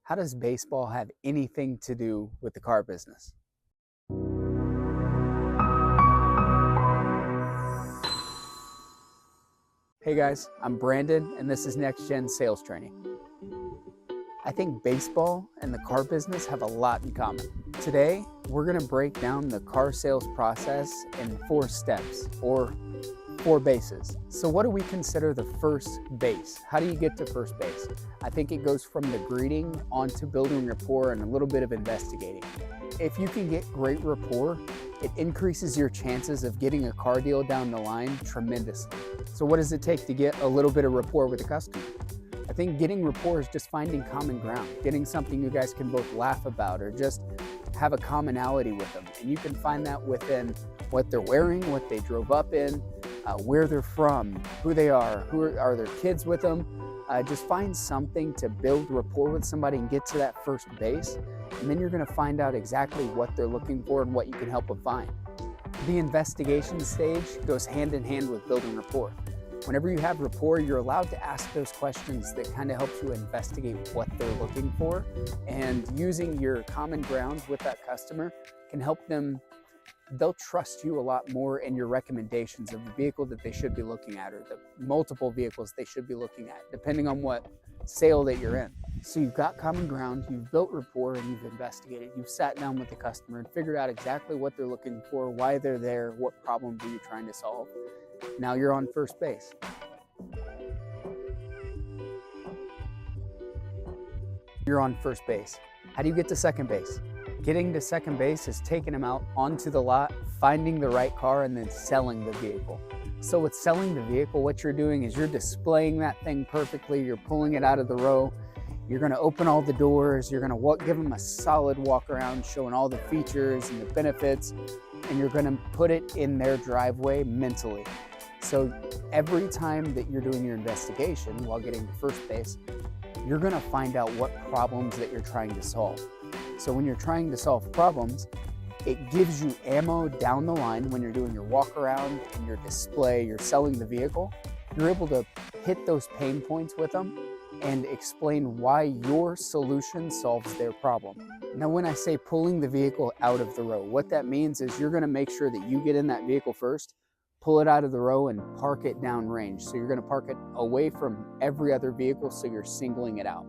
How does baseball have anything to do with the car business? Hey guys, I'm Brandon and this is Next Gen Sales Training. I think baseball and the car business have a lot in common. Today, we're going to break down the car sales process in 4 steps or 4 bases. So what do we consider the first base? How do you get to first base? I think it goes from the greeting on to building rapport and a little bit of investigating. If you can get great rapport, it increases your chances of getting a car deal down the line tremendously. So what does it take to get a little bit of rapport with a customer? I think getting rapport is just finding common ground, getting something you guys can both laugh about or just have a commonality with them. And you can find that within what they're wearing, what they drove up in, where they're from, who they are their kids with them. Just find something to build rapport with somebody and get to that first base. And then you're gonna find out exactly what they're looking for and what you can help them find. The investigation stage goes hand in hand with building rapport. Whenever you have rapport, you're allowed to ask those questions that kind of helps you investigate what they're looking for. And using your common ground with that customer can help them, they'll trust you a lot more in your recommendations of the vehicle that they should be looking at or the multiple vehicles they should be looking at, depending on what sale that you're in. So you've got common ground, you've built rapport, and you've investigated. You've sat down with the customer and figured out exactly what they're looking for, why they're there, what problems are you trying to solve. Now you're on first base. You're on first base. How do you get to second base? Getting to second base is taking them out onto the lot, finding the right car, and then selling the vehicle. So with selling the vehicle, what you're doing is you're displaying that thing perfectly. You're pulling it out of the row. You're gonna open all the doors. You're gonna give them a solid walk around, showing all the features and the benefits, and you're gonna put it in their driveway mentally. So every time that you're doing your investigation while getting to first base, you're gonna find out what problems that you're trying to solve. So when you're trying to solve problems, it gives you ammo down the line when you're doing your walk around and your display, you're selling the vehicle. You're able to hit those pain points with them and explain why your solution solves their problem. Now, when I say pulling the vehicle out of the row, what that means is you're gonna make sure that you get in that vehicle first, pull it out of the row and park it downrange. So you're gonna park it away from every other vehicle so you're singling it out.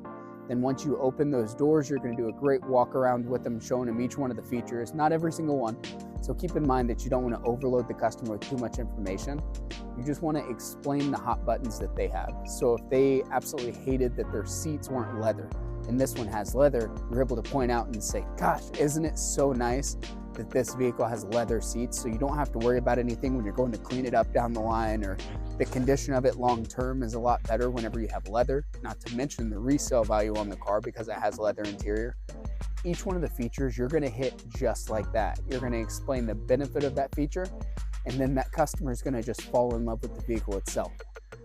Then once you open those doors, you're gonna do a great walk around with them, showing them each one of the features, not every single one. So keep in mind that you don't wanna overload the customer with too much information. You just wanna explain the hot buttons that they have. So if they absolutely hated that their seats weren't leather, and this one has leather, you're able to point out and say, gosh, isn't it so nice that this vehicle has leather seats, so you don't have to worry about anything when you're going to clean it up down the line, or the condition of it long term is a lot better whenever you have leather, not to mention the resale value on the car because it has leather interior. Each one of the features you're gonna hit just like that. You're gonna explain the benefit of that feature, and then that customer is gonna just fall in love with the vehicle itself.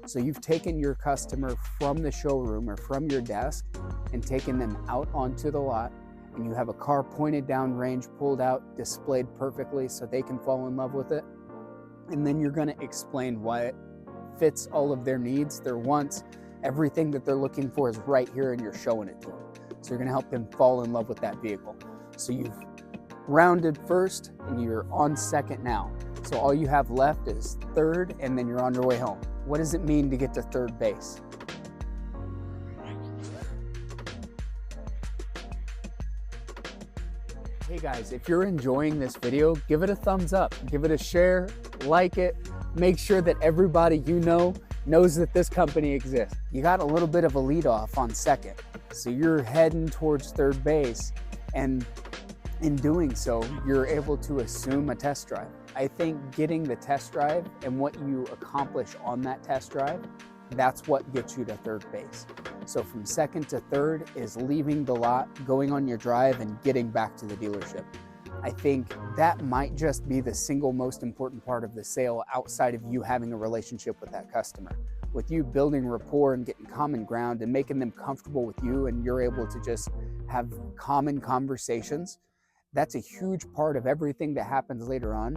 So you've taken your customer from the showroom or from your desk and taken them out onto the lot, and you have a car pointed down range, pulled out, displayed perfectly so they can fall in love with it. And then you're gonna explain why it fits all of their needs, their wants, everything that they're looking for is right here and you're showing it to them. So you're gonna help them fall in love with that vehicle. So you've rounded first and you're on second now. So all you have left is third and then you're on your way home. What does it mean to get to third base? Hey guys, if you're enjoying this video, give it a thumbs up, give it a share, like it, make sure that everybody you know knows that this company exists. You got a little bit of a lead off on second, so you're heading towards third base, and in doing so, you're able to assume a test drive. I think getting the test drive and what you accomplish on that test drive, that's what gets you to third base. So from second to third is leaving the lot, going on your drive, and getting back to the dealership. I think that might just be the single most important part of the sale outside of you having a relationship with that customer. With you building rapport and getting common ground and making them comfortable with you, and you're able to just have common conversations, that's a huge part of everything that happens later on.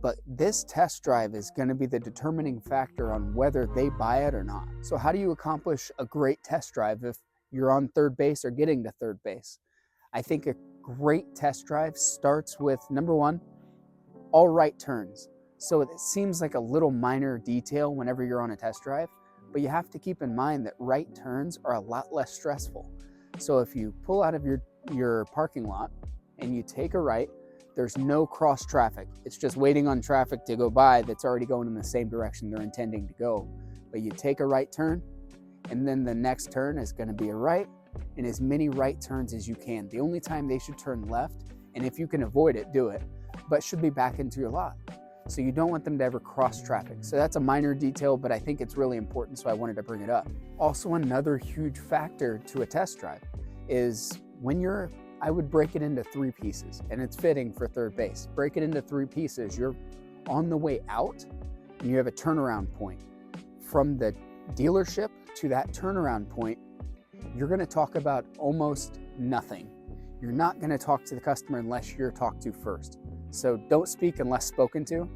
But this test drive is going to be the determining factor on whether they buy it or not. So how do you accomplish a great test drive if you're on third base or getting to third base. I think a great test drive starts with, number one, all right turns. So it seems like a little minor detail whenever you're on a test drive, but you have to keep in mind that right turns are a lot less stressful. So if you pull out of your parking lot and you take a right, there's no cross traffic. It's just waiting on traffic to go by that's already going in the same direction they're intending to go. But you take a right turn, and then the next turn is going to be a right, and as many right turns as you can. The only time they should turn left, and if you can avoid it, do it, but should be back into your lot. So you don't want them to ever cross traffic. So that's a minor detail, but I think it's really important, so I wanted to bring it up. Also, another huge factor to a test drive is when I would break it into 3 pieces, and it's fitting for third base. Break it into 3 pieces. You're on the way out, and you have a turnaround point. From the dealership to that turnaround point, you're going to talk about almost nothing. You're not going to talk to the customer unless you're talked to first. So don't speak unless spoken to,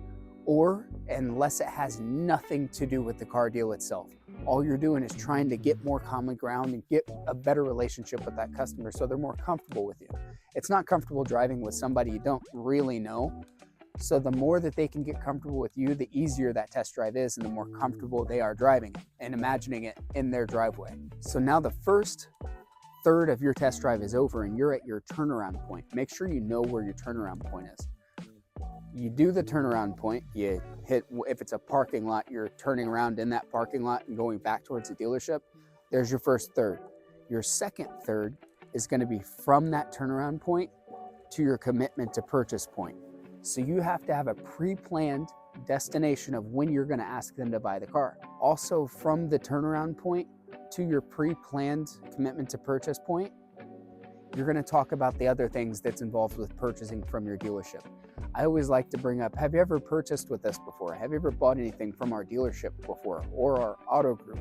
or unless it has nothing to do with the car deal itself. All you're doing is trying to get more common ground and get a better relationship with that customer so they're more comfortable with you. It's not comfortable driving with somebody you don't really know. So the more that they can get comfortable with you, the easier that test drive is, and the more comfortable they are driving and imagining it in their driveway. So now the first third of your test drive is over and you're at your turnaround point. Make sure you know where your turnaround point is. You do the turnaround point, you hit, if it's a parking lot, you're turning around in that parking lot and going back towards the dealership. There's your first third. Your second third is going to be from that turnaround point to your commitment to purchase point. So you have to have a pre-planned destination of when you're going to ask them to buy the car. Also, from the turnaround point to your pre-planned commitment to purchase point, you're going to talk about the other things that's involved with purchasing from your dealership. I always like to bring up, have you ever purchased with us before? Have you ever bought anything from our dealership before, or our auto group?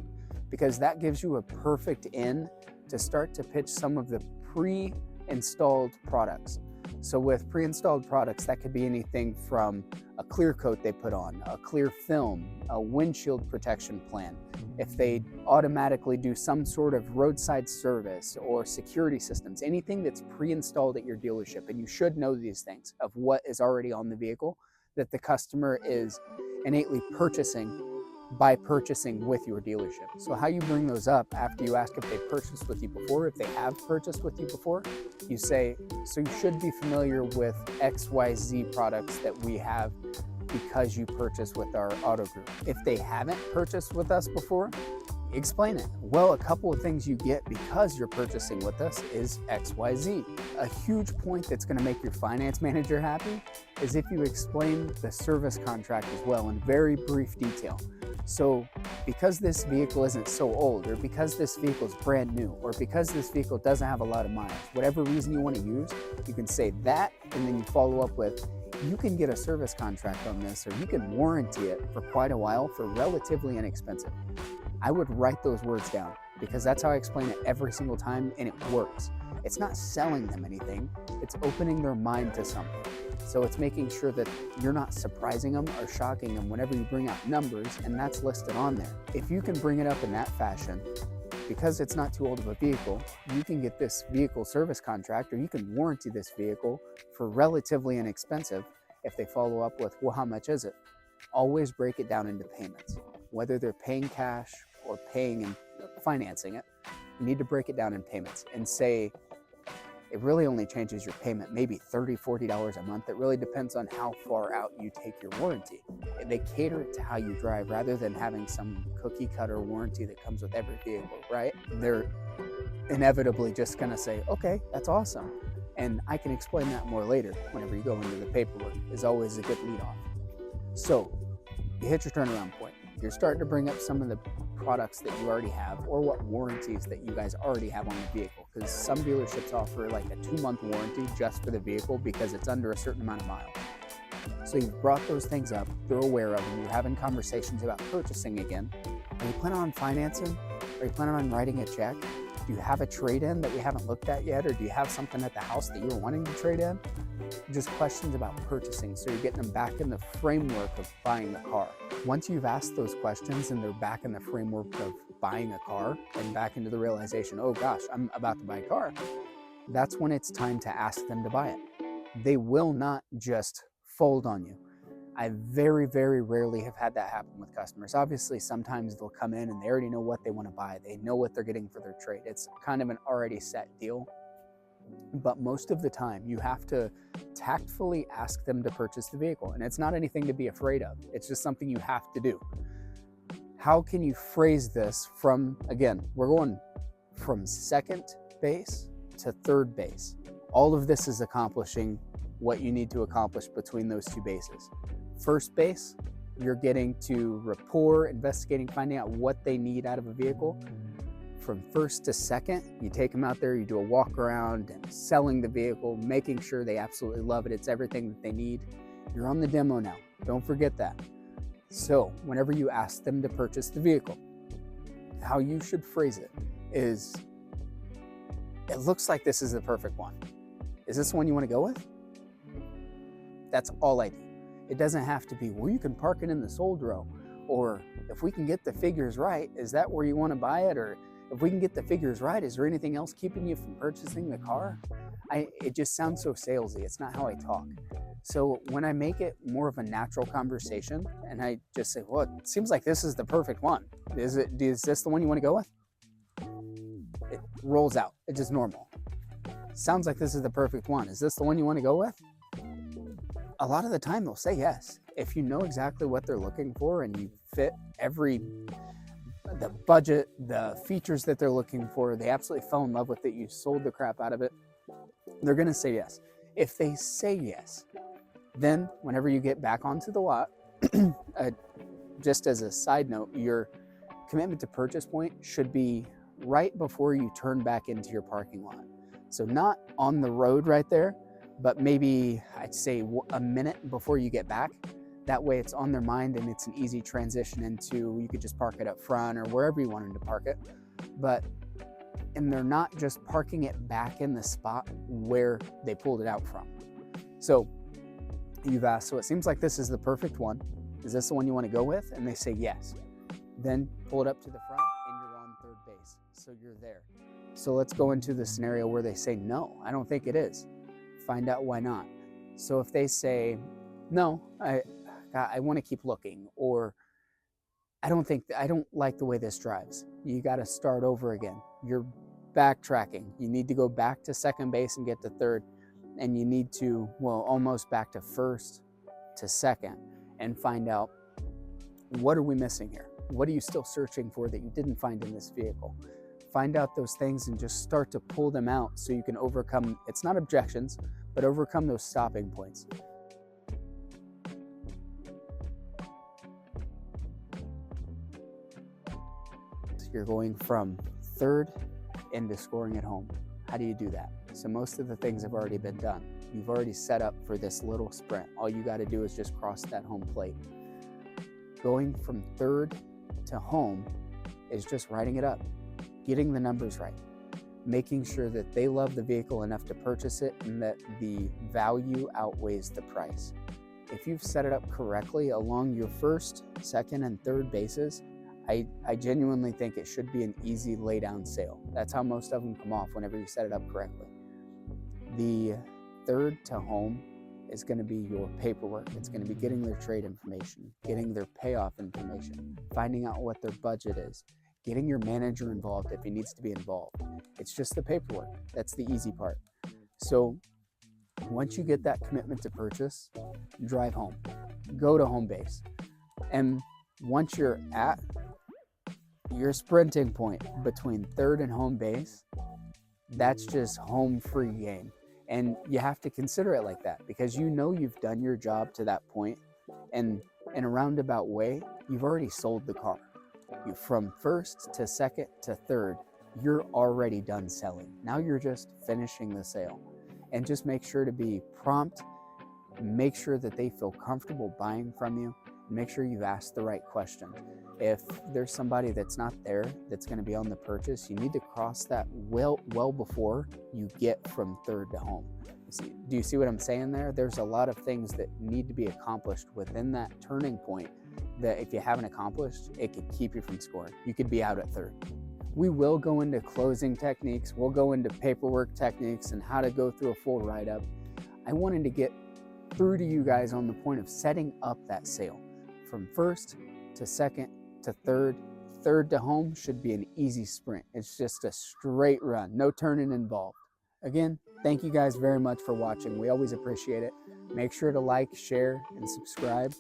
Because that gives you a perfect in to start to pitch some of the pre-installed products. So with pre-installed products, that could be anything from a clear coat they put on, a clear film, a windshield protection plan. If they automatically do some sort of roadside service or security systems, anything that's pre-installed at your dealership, and you should know these things of what is already on the vehicle that the customer is innately purchasing by purchasing with your dealership. So how you bring those up after you ask if they purchased with you before, if they have purchased with you before, you say, so you should be familiar with XYZ products that we have because you purchased with our auto group. If they haven't purchased with us before, explain it. Well, a couple of things you get because you're purchasing with us is XYZ. A huge point that's going to make your finance manager happy is if you explain the service contract as well in very brief detail. So because this vehicle isn't so old, or because this vehicle is brand new, or because this vehicle doesn't have a lot of miles, whatever reason you want to use, you can say that, and then you follow up with, you can get a service contract on this, or you can warranty it for quite a while for relatively inexpensive. I would write those words down because that's how I explain it every single time, and it works. It's not selling them anything, it's opening their mind to something. So it's making sure that you're not surprising them or shocking them whenever you bring out numbers, and that's listed on there. If you can bring it up in that fashion, because it's not too old of a vehicle, you can get this vehicle service contract, or you can warranty this vehicle for relatively inexpensive if they follow up with, well, how much is it? Always break it down into payments. Whether they're paying cash or paying and financing it, you need to break it down in payments and say, it really only changes your payment, maybe $30, $40 a month. It really depends on how far out you take your warranty. They cater it to how you drive rather than having some cookie cutter warranty that comes with every vehicle, right? They're inevitably just gonna say, okay, that's awesome. And I can explain that more later whenever you go into the paperwork, is always a good lead off. So you hit your turnaround point. You're starting to bring up some of the products that you already have, or what warranties that you guys already have on the vehicle, because some dealerships offer like a 2-month warranty just for the vehicle because it's under a certain amount of miles. So you've brought those things up, they're aware of them, you're having conversations about purchasing again. Are you planning on financing? Are you planning on writing a check? Do you have a trade-in that we haven't looked at yet, or do you have something at the house that you're wanting to trade in? Just questions about purchasing, so you're getting them back in the framework of buying the car. Once you've asked those questions and they're back in the framework of buying a car and back into the realization, oh gosh, I'm about to buy a car, that's when it's time to ask them to buy it. They will not just fold on you. I very, very rarely have had that happen with customers. Obviously, sometimes they'll come in and they already know what they want to buy. They know what they're getting for their trade. It's kind of an already set deal. But most of the time, you have to tactfully ask them to purchase the vehicle. And it's not anything to be afraid of. It's just something you have to do. How can you phrase this from, again, we're going from second base to third base. All of this is accomplishing what you need to accomplish between those two bases. First base, you're getting to rapport, investigating, finding out what they need out of a vehicle. From first to second, you take them out there, you do a walk around and selling the vehicle, making sure they absolutely love it. It's everything that they need. You're on the demo now. Don't forget that. So whenever you ask them to purchase the vehicle, how you should phrase it is, it looks like this is the perfect one. Is this the one you want to go with? That's all I do. It doesn't have to be, well, you can park it in the sold row, or if we can get the figures right, is that where you want to buy it? Or if we can get the figures right, is there anything else keeping you from purchasing the car? It just sounds so salesy. It's not how I talk. So when I make it more of a natural conversation and I just say, well, it seems like this is the perfect one. Is this the one you want to go with? It rolls out. It's just normal. Sounds like this is the perfect one. Is this the one you want to go with? A lot of the time they'll say yes. If you know exactly what they're looking for and you fit the budget, the features that they're looking for, they absolutely fell in love with it, you sold the crap out of it, they're gonna say yes. If they say yes, then whenever you get back onto the lot, just as a side note, your commitment to purchase point should be right before you turn back into your parking lot. So not on the road right there, but maybe I'd say a minute before you get back. That way it's on their mind and it's an easy transition into, you could just park it up front or wherever you wanted to park it. And they're not just parking it back in the spot where they pulled it out from. So you've asked, so it seems like this is the perfect one. Is this the one you want to go with? And they say yes. Then pull it up to the front and you're on third base. So you're there. So let's go into the scenario where they say, no, I don't think it is. Find out why not. So if they say, no, I want to keep looking, or I don't like the way this drives. You got to start over again. You're backtracking. You need to go back to second base and get to third, and you need to, well, almost back to first to second and find out, what are we missing here? What are you still searching for that you didn't find in this vehicle? Find out those things and just start to pull them out so you can overcome, it's not objections, but overcome those stopping points. You're going from third into scoring at home. How do you do that? So most of the things have already been done. You've already set up for this little sprint. All you got to do is just cross that home plate. Going from third to home is just writing it up, getting the numbers right, making sure that they love the vehicle enough to purchase it and that the value outweighs the price. If you've set it up correctly along your first, second, and third bases, I genuinely think it should be an easy lay down sale. That's how most of them come off whenever you set it up correctly. The third to home is going to be your paperwork. It's going to be getting their trade information, getting their payoff information, finding out what their budget is, getting your manager involved if he needs to be involved. It's just the paperwork. That's the easy part. So once you get that commitment to purchase, drive home, go to home base. And once you're at your sprinting point between third and home base, that's just home free game. And you have to consider it like that because you know you've done your job to that point, and in a roundabout way, you've already sold the car. You from first to second to third, you're already done selling. Now you're just finishing the sale. And just make sure to be prompt, make sure that they feel comfortable buying from you, and make sure you've asked the right questions. If there's somebody that's not there that's going to be on the purchase, you need to cross that well before you get from third to home. Do you see what I'm saying there? There's a lot of things that need to be accomplished within that turning point that if you haven't accomplished, it could keep you from scoring. You could be out at third. We will go into closing techniques. We'll go into paperwork techniques and how to go through a full write-up. I wanted to get through to you guys on the point of setting up that sale. From first to second to third to home should be an easy sprint. It's just a straight run, no turning involved. Again, thank you guys very much for watching. We always appreciate it. Make sure to like, share, and subscribe.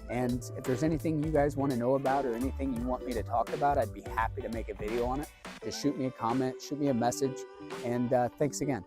And if there's anything you guys want to know about or anything you want me to talk about, I'd be happy to make a video on it. Just shoot me a comment, shoot me a message, and thanks again.